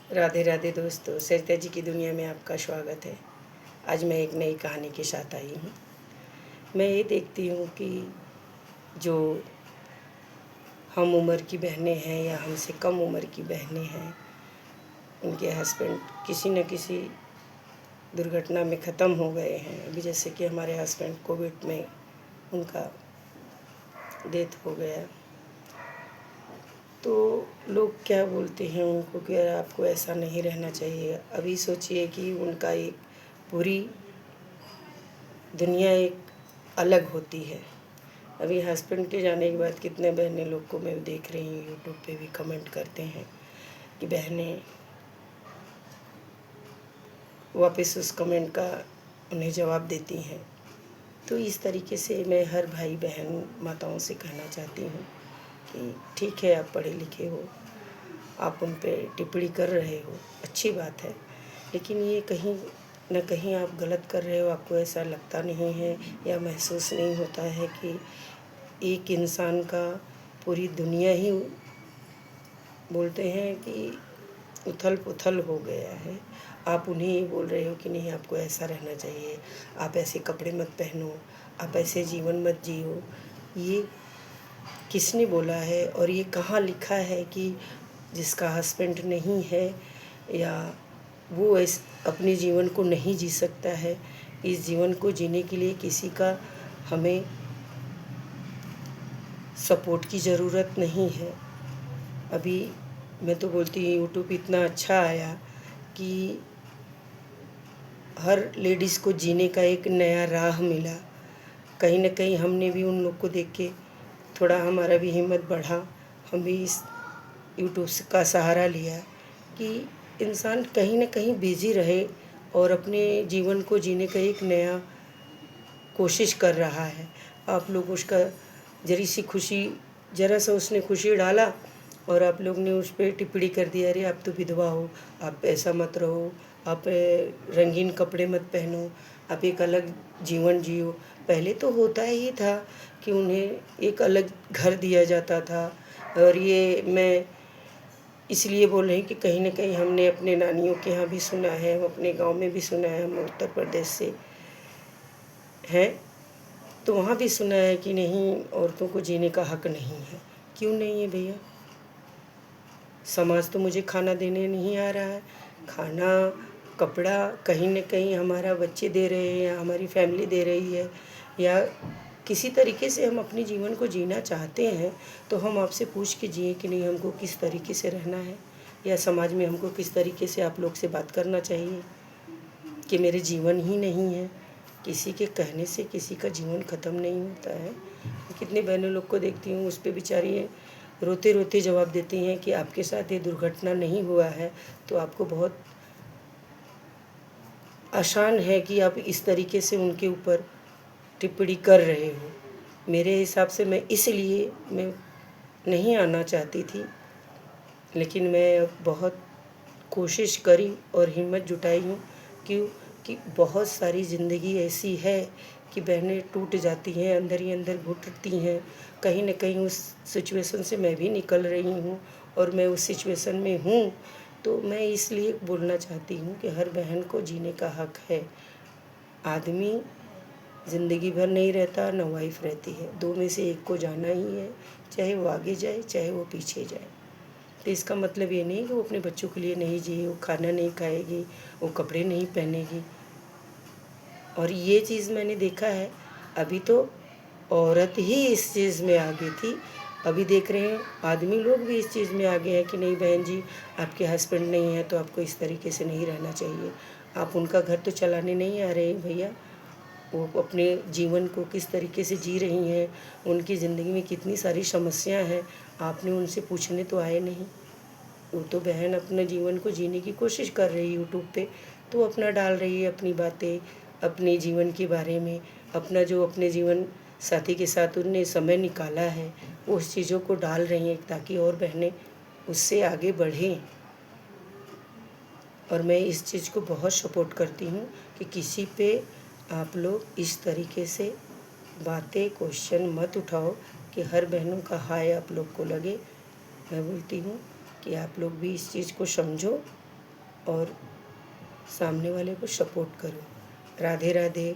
राधे राधे दोस्तों, सरिता जी की दुनिया में आपका स्वागत है। आज मैं एक नई कहानी के साथ आई हूँ। मैं ये देखती हूँ कि जो हम उम्र की बहनें हैं या हमसे कम उम्र की बहनें हैं, उनके हस्बैंड किसी न किसी दुर्घटना में ख़त्म हो गए हैं। अभी जैसे कि हमारे हस्बैंड कोविड में उनका डेथ हो गया, तो लोग क्या बोलते हैं उनको कि यार आपको ऐसा नहीं रहना चाहिए। अभी सोचिए कि उनका एक पूरी दुनिया एक अलग होती है। अभी हस्बैंड के जाने के बाद कितने बहनें लोग को मैं देख रही हूँ, यूट्यूब पे भी कमेंट करते हैं कि बहनें वापस उस कमेंट का उन्हें जवाब देती हैं। तो इस तरीके से मैं हर भाई बहन माताओं से कहना चाहती हूँ कि ठीक है, आप पढ़े लिखे हो, आप उन पे टिप्पणी कर रहे हो, अच्छी बात है, लेकिन ये कहीं न कहीं आप गलत कर रहे हो। आपको ऐसा लगता नहीं है या महसूस नहीं होता है कि एक इंसान का पूरी दुनिया ही बोलते हैं कि उथल पुथल हो गया है। आप उन्हें ही बोल रहे हो कि नहीं, आपको ऐसा रहना चाहिए, आप ऐसे कपड़े मत पहनो, आप ऐसे जीवन मत जियो। ये किसने बोला है और ये कहाँ लिखा है कि जिसका हस्बैंड नहीं है या वो अपने जीवन को नहीं जी सकता है। इस जीवन को जीने के लिए किसी का हमें सपोर्ट की ज़रूरत नहीं है। अभी मैं तो बोलती हूँ यूट्यूब इतना अच्छा आया कि हर लेडीज़ को जीने का एक नया राह मिला। कहीं न कहीं हमने भी उन लोग को देख के थोड़ा हमारा भी हिम्मत बढ़ा। हम भी इस यूट्यूब का सहारा लिया कि इंसान कहीं न कहीं बिज़ी रहे और अपने जीवन को जीने का एक नया कोशिश कर रहा है। आप लोग उसका ज़रा सा उसने खुशी डाला और आप लोग ने उस पे टिप्पणी कर दिया, अरे आप तो विधवा हो, आप ऐसा मत रहो, आप रंगीन कपड़े मत पहनो, आप एक अलग जीवन जियो। पहले तो होता ही था कि उन्हें एक अलग घर दिया जाता था। और ये मैं इसलिए बोल रही हूँ कि कहीं न कहीं हमने अपने नानियों के यहाँ भी सुना है, हम अपने गाँव में भी सुना है, हम उत्तर प्रदेश से हैं, तो वहाँ भी सुना है कि नहीं, औरतों को जीने का हक नहीं है। क्यों नहीं है भैया? समाज तो मुझे खाना देने नहीं आ रहा है। खाना, कपड़ा कहीं न कहीं हमारा बच्चे दे रहे हैं या हमारी फैमिली दे रही है, या किसी तरीके से हम अपने जीवन को जीना चाहते हैं, तो हम आपसे पूछ के जिएँ कि नहीं, हमको किस तरीके से रहना है या समाज में हमको किस तरीके से आप लोग से बात करना चाहिए कि मेरे जीवन ही नहीं है। किसी के कहने से किसी का जीवन ख़त्म नहीं होता है। कितनी बहनों लोग को देखती हूँ, उस पे बेचारी रोते रोते जवाब देती हैं कि आपके साथ ये दुर्घटना नहीं हुआ है तो आपको बहुत आसान है कि आप इस तरीके से उनके ऊपर टिप्पणी कर रहे हो। मेरे हिसाब से मैं नहीं आना चाहती थी, लेकिन मैं बहुत कोशिश करी और हिम्मत जुटाई हूँ। क्यों? कि बहुत सारी ज़िंदगी ऐसी है कि बहनें टूट जाती हैं, अंदर ही अंदर घुटती हैं। कहीं न कहीं उस सिचुएशन से मैं भी निकल रही हूँ और मैं उस सिचुएशन में हूँ। तो मैं इसलिए बोलना चाहती हूँ कि हर बहन को जीने का हक है। आदमी ज़िंदगी भर नहीं रहता, ना वाइफ़ रहती है, दो में से एक को जाना ही है, चाहे वो आगे जाए, चाहे वो पीछे जाए। तो इसका मतलब ये नहीं कि वो अपने बच्चों के लिए नहीं जिए, वो खाना नहीं खाएगी, वो कपड़े नहीं पहनेगी। और ये चीज़ मैंने देखा है, अभी तो औरत ही इस चीज़ में आगे थी, अभी देख रहे हैं आदमी लोग भी इस चीज़ में आगे हैं कि नहीं बहन जी, आपके हस्बैंड नहीं है तो आपको इस तरीके से नहीं रहना चाहिए। आप उनका घर तो चलाने नहीं आ रहे भैया, वो अपने जीवन को किस तरीके से जी रही हैं, उनकी ज़िंदगी में कितनी सारी समस्या हैं, आपने उनसे पूछने तो आए नहीं। वो तो बहन अपने जीवन को जीने की कोशिश कर रही है यूट्यूब पे, तो अपना डाल रही है अपनी बातें, अपने जीवन के बारे में, अपना जो अपने जीवन साथी के साथ उन्होंने समय निकाला है, उस चीज़ों को डाल रही हैं ताकि और बहनें उससे आगे बढ़ें। और मैं इस चीज़ को बहुत सपोर्ट करती हूँ कि किसी पे आप लोग इस तरीके से बातें, क्वेश्चन मत उठाओ कि हर बहनों का हाय आप लोग को लगे। मैं बोलती हूँ कि आप लोग भी इस चीज़ को समझो और सामने वाले को सपोर्ट करो। राधे राधे।